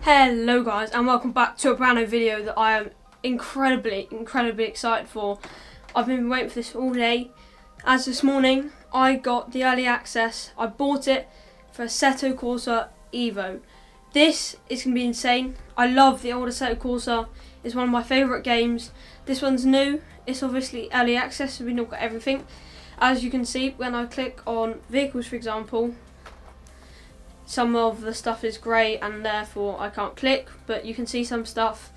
Hello guys, and welcome back to a brand new video that I am incredibly excited for. I've been waiting for this all day. As this morning I got the early access. I bought it for Assetto Corsa Evo. This is going to be insane. I love the old Assetto Corsa. It's one of my favourite games. This one's new. It's obviously early access, so we've not got everything. As you can see, when I click on vehicles, for example, some of the stuff is grey and therefore I can't click, but you can see some stuff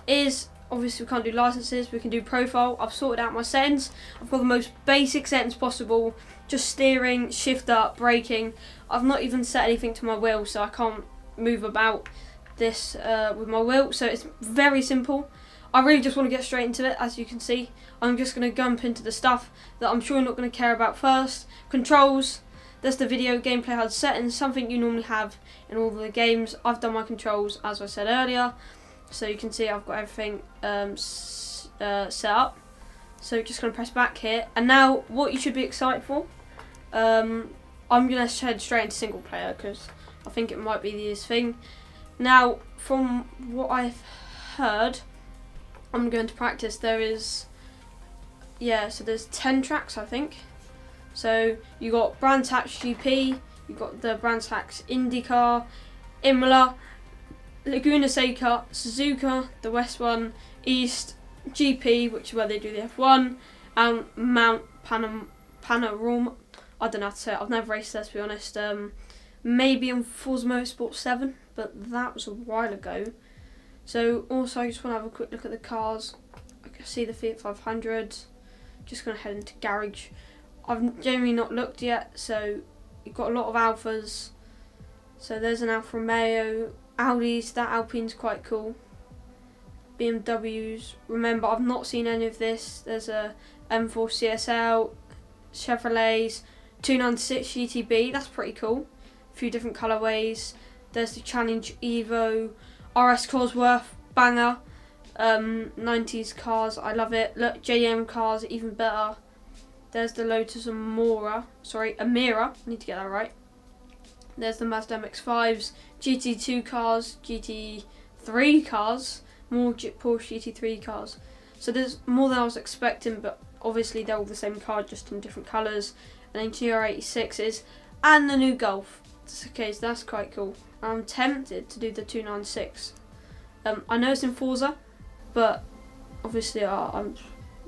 is, obviously we can't do licenses, we can do profile. I've sorted out my settings. I've got the most basic settings possible, just steering, shifter, braking. I've not even set anything to my wheel, so I can't move about this with my wheel, so it's very simple. I really just want to get straight into it. As you can see, I'm just going to jump into the stuff that I'm sure you're not going to care about first. Controls. That's the video gameplay HUD settings, something you normally have in all of the games. I've done my controls as I said earlier, so you can see I've got everything set up. So just going to press back here, and now what you should be excited for, I'm going to head straight into single player because I think it might be the easiest thing. Now, from what I've heard, I'm going to practice. There's 10 tracks, I think. So you got Brands Hatch GP, you got the Brands Hatch IndyCar, Imola, Laguna Seca, Suzuka, the West one, East, GP, which is where they do the F1, and Mount Panorama. I don't know how to say it. I've never raced there, to be honest. Maybe on Forza Motorsport 7, but that was a while ago. So also I just want to have a quick look at the cars. I can see the Fiat 500. Just going to head into garage. I've generally not looked yet, so you've got a lot of Alphas. So there's an Alfa Romeo, Audis, that Alpine's quite cool. BMWs, remember I've not seen any of this. There's a M4 CSL, Chevrolets, 296 GTB, that's pretty cool. A few different colourways. There's the Challenge Evo, RS Cosworth, banger. 90s cars, I love it. Look, JM cars, even better. There's the Lotus Amira, I need to get that right. There's the Mazda MX-5s, GT2 cars, GT3 cars, more Porsche GT3 cars. So there's more than I was expecting, but obviously they're all the same car, just in different colours. And then GR86s, and the new Golf. Okay, so that's quite cool. I'm tempted to do the 296. I know it's in Forza, but obviously I'm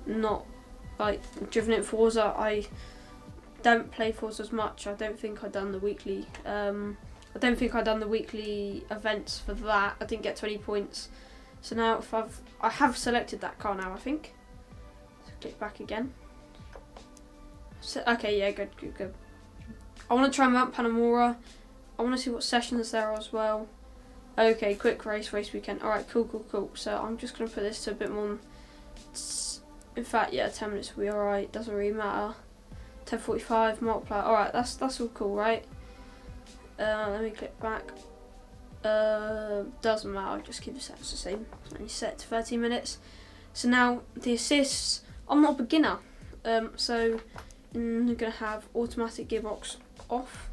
not driven it Forza. I don't play Forza as much. I don't think I've done the weekly events for that. I didn't get 20 points. So now I have selected that car now, I think. So click back again. So, okay, yeah, good. I want to try Mount Panorama. I want to see what sessions there are as well. Okay, quick race weekend. Alright, cool. So I'm just going to put this to a bit more. In fact, yeah, 10 minutes will be alright, doesn't really matter. 10:45 multiplier, alright, that's all cool, right? Let me click back. Doesn't matter, I'll just keep the settings the same. And you set to 30 minutes. So now, the assists, I'm not a beginner. So I'm going to have automatic gearbox off.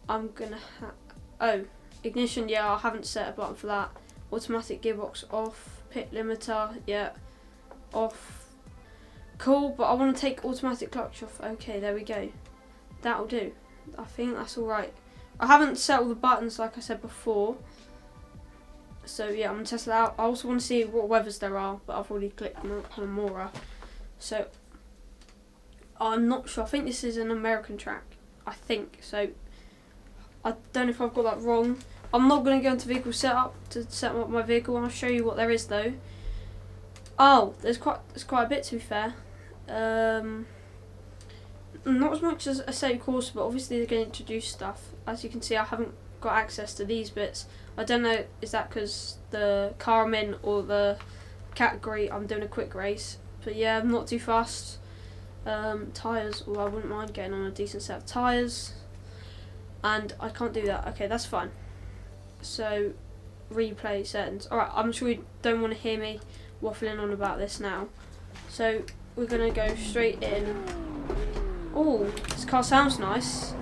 I'm going to have, ignition, yeah, I haven't set a button for that. Automatic gearbox off, pit limiter, yeah, off. Cool, but I want to take automatic clutch off. Okay, there we go. That'll do. I think that's alright. I haven't set all the buttons like I said before. So yeah, I'm going to test that out. I also want to see what weathers there are, but I've already clicked on Mora. So, I'm not sure. I think this is an American track. I think. So, I don't know if I've got that wrong. I'm not going to go into vehicle setup to set up my vehicle. I'll show you what there is though. Oh, there's quite a bit, to be fair. Not as much as Assetto Corsa, but obviously they're going to introduce stuff. As you can see, I haven't got access to these bits. I don't know, is that because the car I'm in or the category I'm doing a quick race. But yeah, I'm not too fast. Tyres, I wouldn't mind getting on a decent set of tyres. And I can't do that. Okay, that's fine. So, replay settings. Alright, I'm sure you don't want to hear me waffling on about this now. So we're gonna go straight in. Oh, this car sounds nice.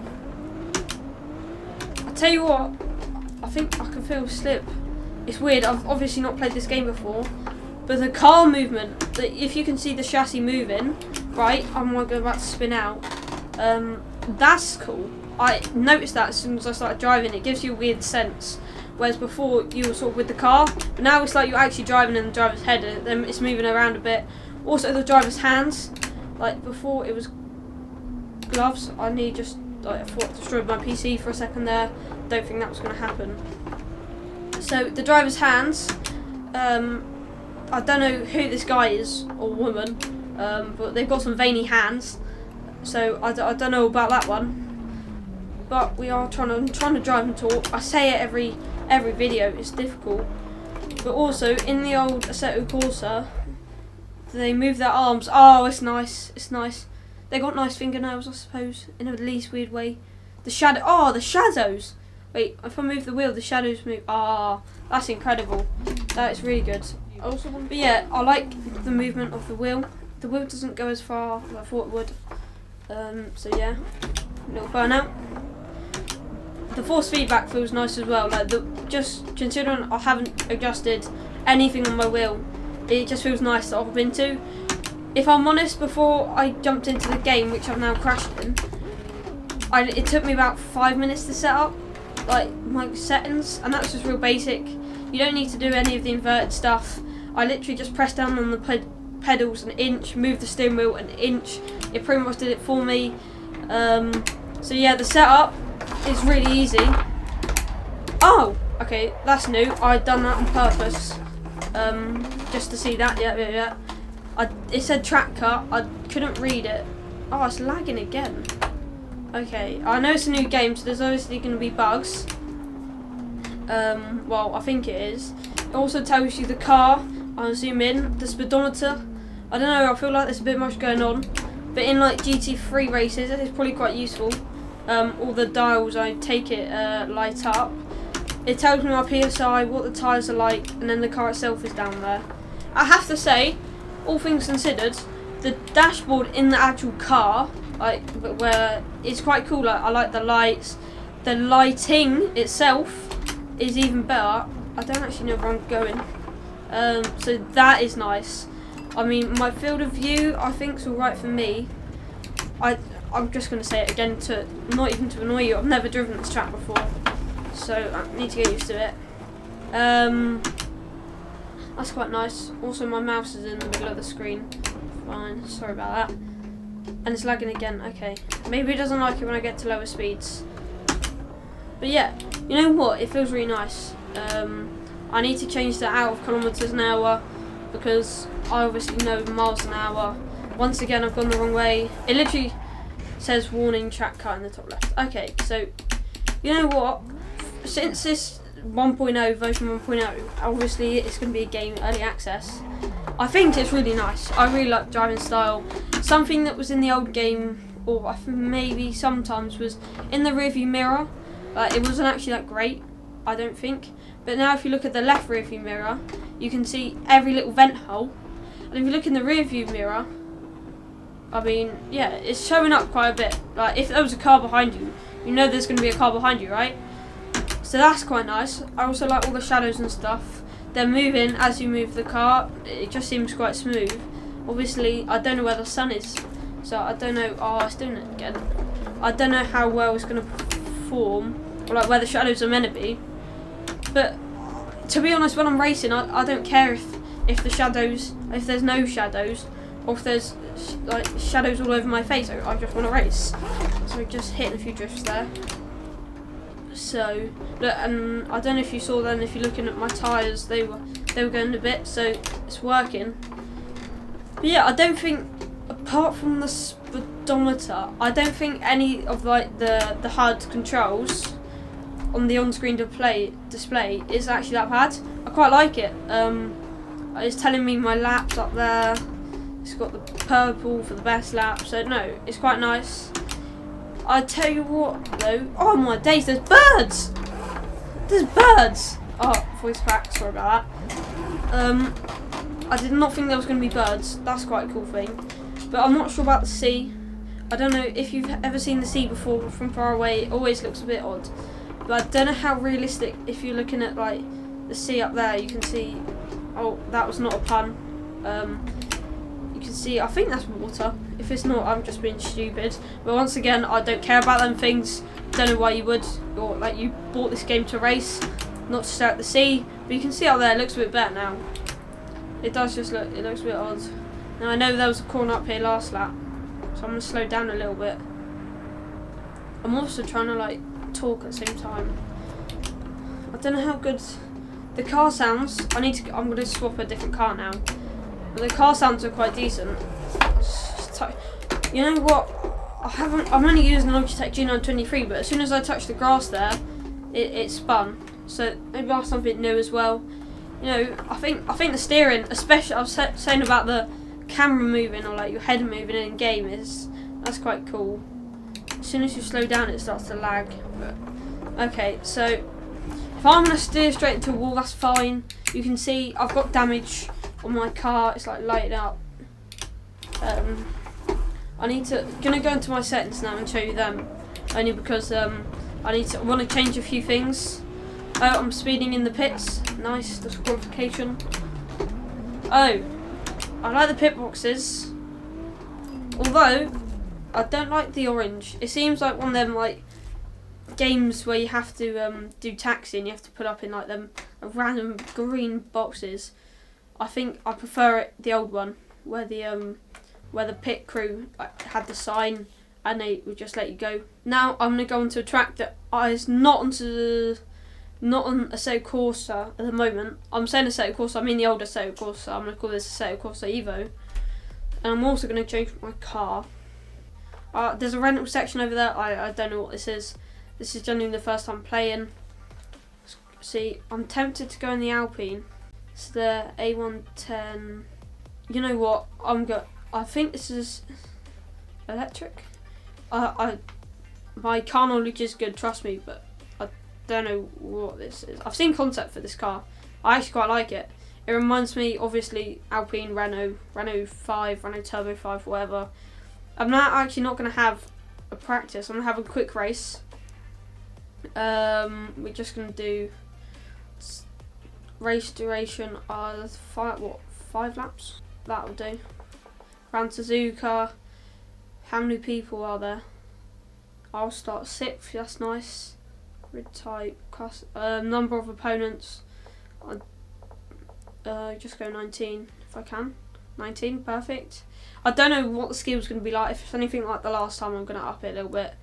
I tell you what, I think I can feel slip it's weird. I've obviously not played this game before, but the car movement, if you can see the chassis moving, right, I'm about to spin out. That's cool. I noticed that as soon as I started driving. It gives you a weird sense. Whereas before you were sort of with the car, but now it's like you're actually driving in the driver's head and then it's moving around a bit. Also the driver's hands, like before it was gloves. I thought I destroyed my PC for a second there. Don't think that was going to happen. So the driver's hands, I don't know who this guy is or woman, but they've got some veiny hands. So I don't know about that one. But I'm trying to drive and talk. I say it every video. It's difficult. But also in the old Assetto Corsa, they move their arms. Oh, it's nice. It's nice. They got nice fingernails, I suppose, in a least weird way. The shadows. Wait, if I move the wheel, the shadows move. Ah, that's incredible. That is really good. But yeah, I like the movement of the wheel. The wheel doesn't go as far as I thought it would. So yeah, little burnout. The force feedback feels nice as well. Like just considering I haven't adjusted anything on my wheel, it just feels nice to hop into. If I'm honest, before I jumped into the game, which I've now crashed in, it took me about 5 minutes to set up, like my settings, and that's just real basic. You don't need to do any of the inverted stuff. I literally just pressed down on the pedals an inch, moved the steering wheel an inch. It pretty much did it for me. So yeah, the setup is really easy. Oh, okay, that's new. I'd done that on purpose, just to see that. Yeah. It said track cut. I couldn't read it. Oh, it's lagging again. Okay, I know it's a new game, so there's obviously going to be bugs. Well, I think it is. It also tells you the car. I'll zoom in. The speedometer. I don't know. I feel like there's a bit much going on, but in like GT3 races, it's probably quite useful. All the dials, I take it light up. It tells me my PSI, what the tyres are like, and then the car itself is down there. I have to say, all things considered, the dashboard in the actual car, like where it's quite cool. Like, I like the lights. The lighting itself is even better. I don't actually know where I'm going. So that is nice. I mean, my field of view, I think, is alright for me. I'm just going to say it again, not even to annoy you. I've never driven this track before, so I need to get used to it. That's quite nice. Also, my mouse is in the middle of the screen. Fine, sorry about that. And it's lagging again. Okay, maybe it doesn't like it when I get to lower speeds. But yeah, you know what? It feels really nice. I need to change that out of kilometers an hour because I obviously know miles an hour. Once again, I've gone the wrong way. It literally says warning track cut in the top left. Okay, so you know what? Since this 1.0 version 1.0, obviously it's going to be a game early access. I think it's really nice. I really like driving style. Something that was in the old game, or I think maybe sometimes was in the rearview mirror. It wasn't actually that great, I don't think. But now if you look at the left rearview mirror, you can see every little vent hole. And if you look in the rearview mirror, I mean, yeah, it's showing up quite a bit. Like, if there was a car behind you, you know there's going to be a car behind you, right? So that's quite nice. I also like all the shadows and stuff. They're moving as you move the car. It just seems quite smooth. Obviously, I don't know where the sun is, so I don't know. Oh, it's doing it again. I don't know how well it's going to perform, or like where the shadows are meant to be. But to be honest, when I'm racing, I don't care if there's no shadows, or if there's like shadows all over my face. I just want to race. So just hitting a few drifts there. So look, and I don't know if you saw then. If you're looking at my tyres, they were going a bit. So it's working. But yeah, I don't think, apart from the speedometer, I don't think any of like the HUD controls on the on-screen display is actually that bad. I quite like it. It's telling me my laps up there. It's got the purple for the best lap. So no, it's quite nice. I tell you what though, oh my days, there's birds! There's birds! Oh, voice crack, sorry about that. I did not think there was going to be birds. That's quite a cool thing. But I'm not sure about the sea. I don't know if you've ever seen the sea before from far away. It always looks a bit odd. But I don't know how realistic, if you're looking at like the sea up there, you can see. Oh, that was not a pun. You can see. I think that's water. If it's not, I'm just being stupid. But once again, I don't care about them things. Don't know why you would, or like you bought this game to race, not to stare at the sea. But you can see up there, it looks a bit better now. It does just look. It looks a bit odd. Now I know there was a corner up here last lap, so I'm gonna slow down a little bit. I'm also trying to like talk at the same time. I don't know how good the car sounds. I'm gonna swap a different car now. But the car sounds are quite decent. You know what? I'm only using the Logitech G923, but as soon as I touched the grass there, it spun. So maybe that's something new as well. You know, I think the steering, especially I was saying about the camera moving or like your head moving in game, that's quite cool. As soon as you slow down, it starts to lag. But okay, so if I'm gonna steer straight into a wall, that's fine. You can see I've got damage on my car. It's like lighted up. Gonna go into my settings now and show you them. Only because I want to change a few things. I'm speeding in the pits. Nice disqualification. Oh, I like the pit boxes. Although I don't like the orange. It seems like one of them like games where you have to do taxi and you have to put up in like them random green boxes. I think I prefer it the old one where the pit crew had the sign and they would just let you go. Now I'm gonna go onto a track that is not on Assetto Corsa at the moment. I'm saying Assetto Corsa, I mean the old Assetto Corsa. I'm gonna call this Assetto Corsa Evo. And I'm also gonna change my car. There's a rental section over there. I don't know what this is. This is genuinely the first time playing. See, I'm tempted to go in the Alpine. It's the A110. You know what? I think this is electric. My car knowledge is good, trust me, but I don't know what this is. I've seen concept for this car. I actually quite like it. It reminds me, obviously, Alpine, Renault 5, Renault Turbo 5, whatever. I'm actually not going to have a practice. I'm going to have a quick race. We're just going to do race duration of 5 laps? That'll do. Round Suzuka. How many people are there? I'll start 6th, that's nice. Grid type, number of opponents. I'll just go 19 if I can. 19, perfect. I don't know what the skill's going to be like. If it's anything like the last time, I'm going to up it a little bit.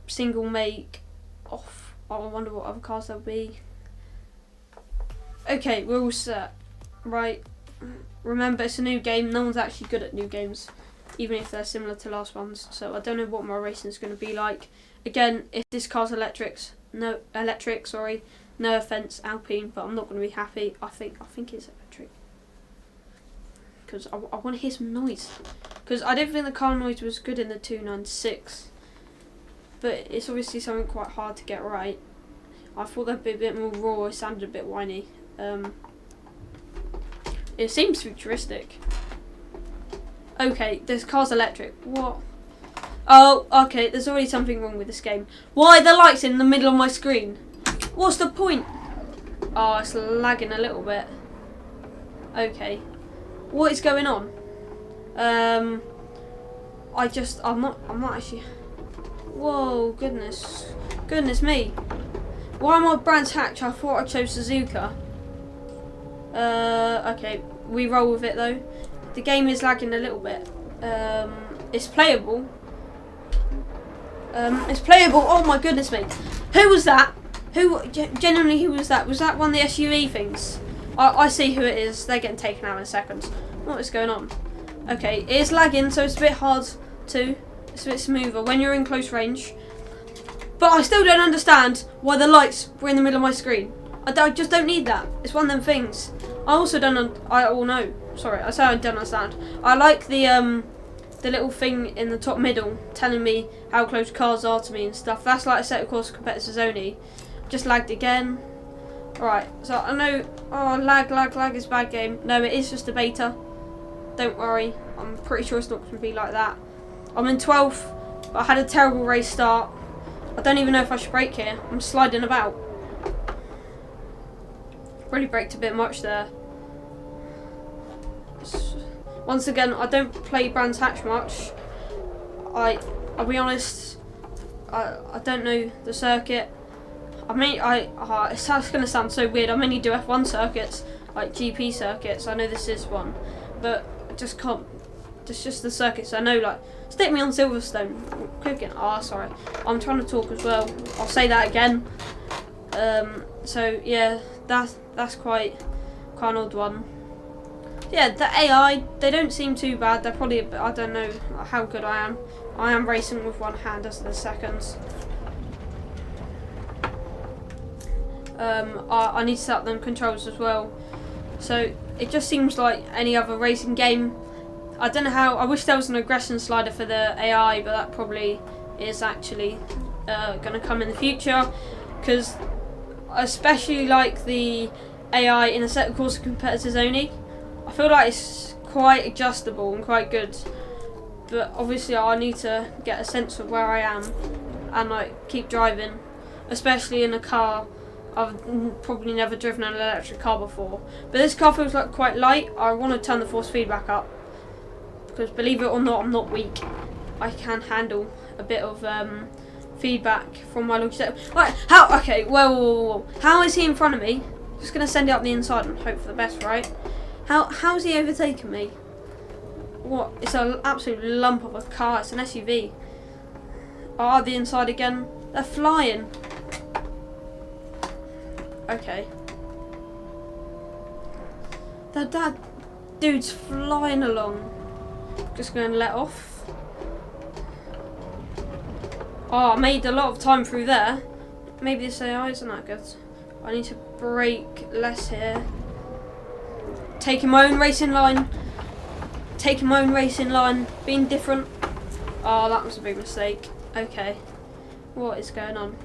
Single make off. I wonder what other cars there'll be. Okay, we're all set. Right. Remember, it's a new game. No one's actually good at new games, even if they're similar to last ones. So I don't know what my racing is going to be like. Again, if this car's electric, no offense, Alpine, but I'm not going to be happy. I think it's electric because I want to hear some noise. Because I didn't think the car noise was good in the 296, but it's obviously something quite hard to get right. I thought that'd be a bit more raw. It sounded a bit whiny. It seems futuristic. Okay, this car's electric. What? Oh, okay, there's already something wrong with this game. Why are the lights in the middle of my screen? What's the point? Oh, it's lagging a little bit. Okay. What is going on? I'm not actually... Whoa, goodness me. Why am I Brands Hatch? I thought I chose Suzuka. Okay, we roll with it though. The game is lagging a little bit. It's playable. Oh my goodness me. Who was that? Genuinely, who was that? Was that one of the SUV things? I see who it is. They're getting taken out in a second. What is going on? Okay, it is lagging, so it's a bit hard to... It's a bit smoother when you're in close range. But I still don't understand why the lights were in the middle of my screen. I just don't need that. It's one of them things. I also don't... I don't understand. I like the little thing in the top middle telling me how close cars are to me and stuff. That's like Assetto Corsa competitors only. Just lagged again. Alright, so I know... Oh, lag is a bad game. No, it is just a beta. Don't worry. I'm pretty sure it's not going to be like that. I'm in 12th, but I had a terrible race start. I don't even know if I should brake here. I'm sliding about. Really braked a bit much there. Once again, I don't play Brands Hatch much. I'll be honest, I don't know the circuit. I mean, it's going to sound so weird. I mainly do F1 circuits, like GP circuits. I know this is one, but I just can't. It's just the circuits I know. Like, stick me on Silverstone. Clicking. Sorry. I'm trying to talk as well. I'll say that again. So yeah, that's quite an odd one. Yeah, the AI, they don't seem too bad. They're probably, I don't know how good I am. I am racing with one hand as the seconds. I need to set up them controls as well. So it just seems like any other racing game. I don't know how, I wish there was an aggression slider for the AI, but that probably is actually going to come in the future. Because especially like the AI in Assetto Corsa competitors only, I feel like it's quite adjustable and quite good, but obviously I need to get a sense of where I am and like keep driving, especially in a car. I've probably never driven an electric car before, but this car feels like quite light. I want to turn the force feedback up because, believe it or not, I'm not weak. I can handle a bit of feedback from my Logitech. Right, how? Okay, whoa. How is he in front of me? Just gonna send it up the inside and hope for the best, right? How's he overtaken me? What? It's an absolute lump of a car. It's an SUV. The inside again. They're flying. Okay. That dude's flying along. Just going to let off. I made a lot of time through there. Maybe this AI isn't that good. I need to brake less here. Taking my own racing line. Being different. That was a big mistake. Okay. What is going on?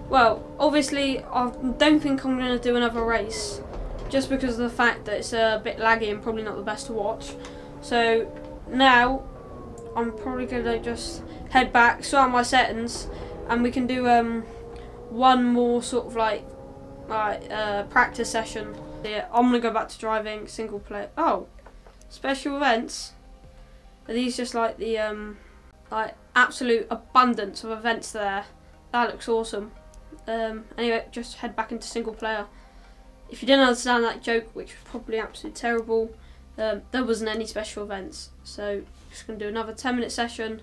Well, obviously, I don't think I'm going to do another race. Just because of the fact that it's a bit laggy and probably not the best to watch. So, now, I'm probably going to just head back, sort out my settings, and we can do one more sort of like practice session. Yeah, I'm gonna go back to driving single player. Special events. Are these just like the like absolute abundance of events there? That looks awesome. Anyway, just head back into single player. If you didn't understand that joke, which was probably absolutely terrible, there wasn't any special events. So just gonna do another 10-minute session.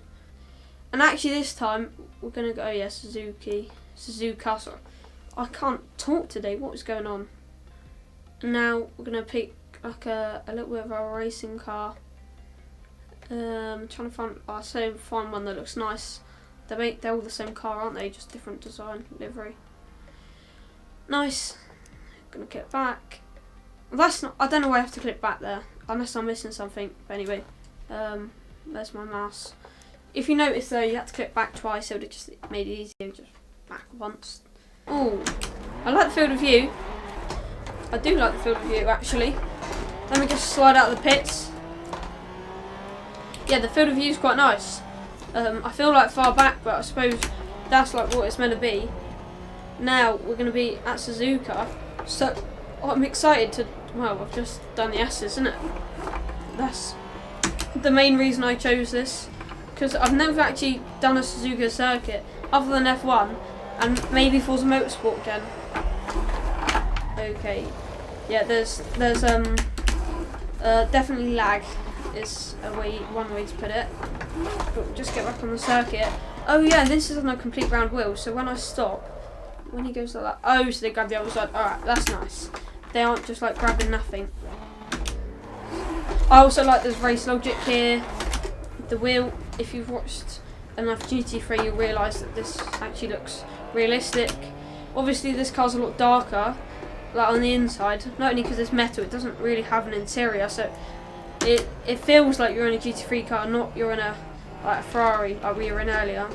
And actually this time we're gonna go Suzuka. Sorry. I can't talk today. What is going on? Now we're gonna pick like a little bit of a racing car. Trying to find one that looks nice. They're all the same car, aren't they? Just different design, livery. Nice. Gonna click back. That's not. I don't know why I have to click back there, unless I'm missing something. But anyway, there's my mouse. If you notice though, you had to click back twice. It would have just made it easier. Just back once. Oh, I like the field of view. I do like the field of view actually. Let me just slide out of the pits. Yeah, the field of view is quite nice. I feel like far back, but I suppose that's like what it's meant to be. Now we're going to be at Suzuka, so I'm excited to. Well, I've just done the S's, isn't it? That's the main reason I chose this, because I've never actually done a Suzuka circuit other than F1 and maybe Forza Motorsport again. Okay, yeah, there's definitely lag is one way to put it. But just get back on the circuit. Oh yeah, this is on a complete round wheel, so when I stop, when he goes like that, so they grab the other side. Alright, that's nice. They aren't just like grabbing nothing. I also like this race logic here. The wheel, if you've watched enough GT3, you'll realise that this actually looks realistic. Obviously this car's a lot darker, like on the inside, not only because it's metal, it doesn't really have an interior, so it feels like you're in a GT3 car, not you're in a Ferrari like we were in earlier.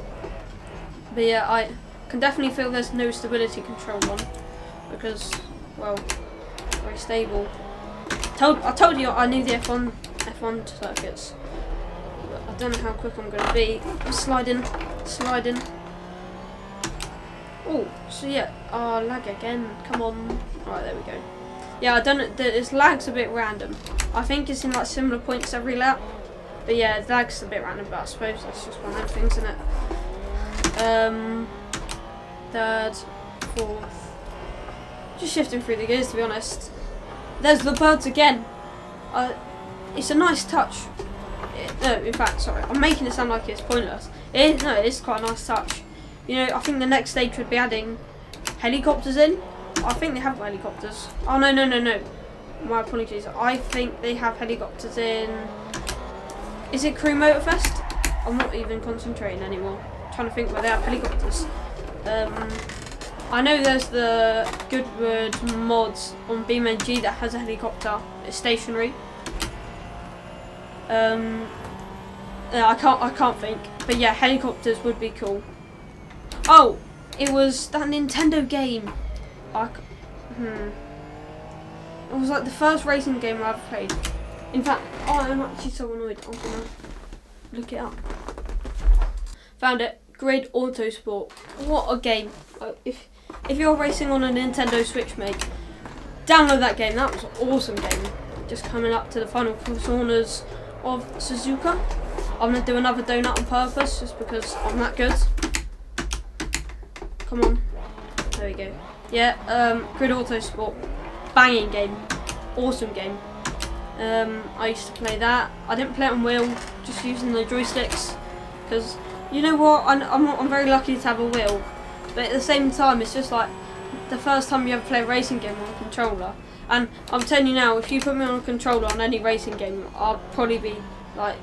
But yeah, I can definitely feel there's no stability control on, because, well, very stable. I told you I knew the F1 circuits, but I don't know how quick I'm going to be. I'm sliding. Oh, so yeah, lag again, come on. Alright, there we go. Yeah, I don't know. This lag's a bit random. I think it's in like similar points every lap. But yeah, the lag's a bit random. But I suppose that's just one of those things, isn't it? Third, fourth. Just shifting through the gears, to be honest. There's the birds again. It's a nice touch. No, in fact, sorry, I'm making it sound like it's pointless. It is quite a nice touch. You know, I think the next stage would be adding helicopters in. I think they have helicopters. Oh, no. My apologies. I think they have helicopters in... Is it Crew Motorfest? I'm not even concentrating anymore. I'm trying to think where they have helicopters. I know there's the Goodwood mods on BeamNG that has a helicopter. It's stationary. I can't think. But yeah, helicopters would be cool. Oh, it was that Nintendo game. It was like the first racing game I ever played. In fact, I'm actually so annoyed. I'm gonna look it up. Found it. Grid Autosport. What a game! If you're racing on a Nintendo Switch, mate, download that game. That was an awesome game. Just coming up to the final corners of Suzuka. I'm gonna do another donut on purpose just because I'm that good. Come on. There we go. Yeah, Grid Autosport. Banging game. Awesome game. I used to play that. I didn't play it on wheel, just using the joysticks. Because, you know what, I'm very lucky to have a wheel. But at the same time, it's just like the first time you ever play a racing game on a controller. And I'm telling you now, if you put me on a controller on any racing game, I'll probably be like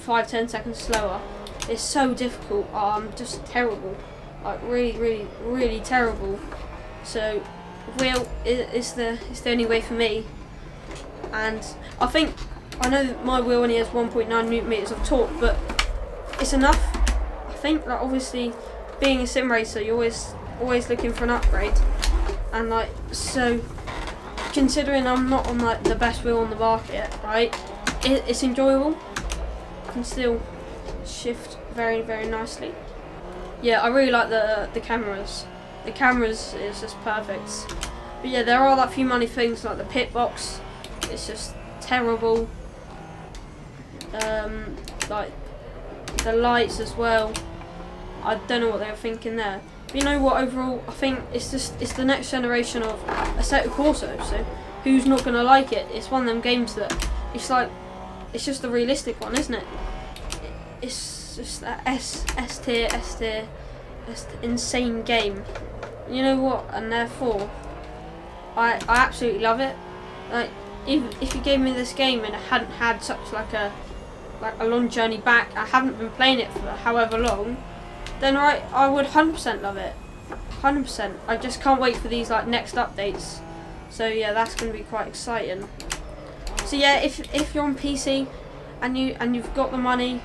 5-10 seconds slower. It's so difficult. I'm just terrible. Like really terrible. So wheel is the only way for me. And I know that my wheel only has 1.9 newton meters of torque, but it's enough. I think like obviously being a sim racer, you're always looking for an upgrade. And like so, considering I'm not on like the best wheel on the market, right? It's enjoyable. I can still shift very nicely. Yeah, I really like the cameras. The cameras is just perfect. But yeah, there are that few money things like the pit box. It's just terrible. Like the lights as well. I don't know what they were thinking there. But you know what? Overall, I think it's the next generation of Assetto Corsa. So who's not gonna like it? It's one of them games that it's just a realistic one, isn't it? It's just that S tier, insane game. You know what? And therefore, I absolutely love it. Like, even if you gave me this game and I hadn't had such like a long journey back, I haven't been playing it for however long, then I would 100% love it. 100%. I just can't wait for these like next updates. So yeah, that's going to be quite exciting. So yeah, if you're on PC and you've got the money,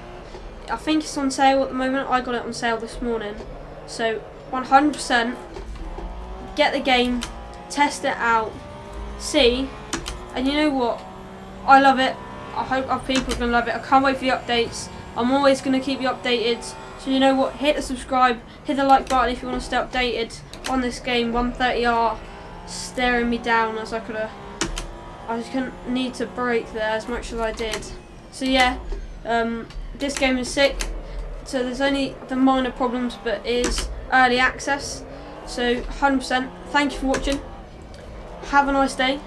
I think it's on sale at the moment. I got it on sale this morning. So 100% get the game, test it out, see, and you know what? I love it. I hope other people are going to love it. I can't wait for the updates. I'm always going to keep you updated. So you know what? Hit the subscribe, hit the like button if you want to stay updated on this game. 130R staring me down as I just couldn't need to brake there as much as I did. So yeah, this game is sick. So there's only the minor problems, but it is early access. So 100%. Thank you for watching. Have a nice day.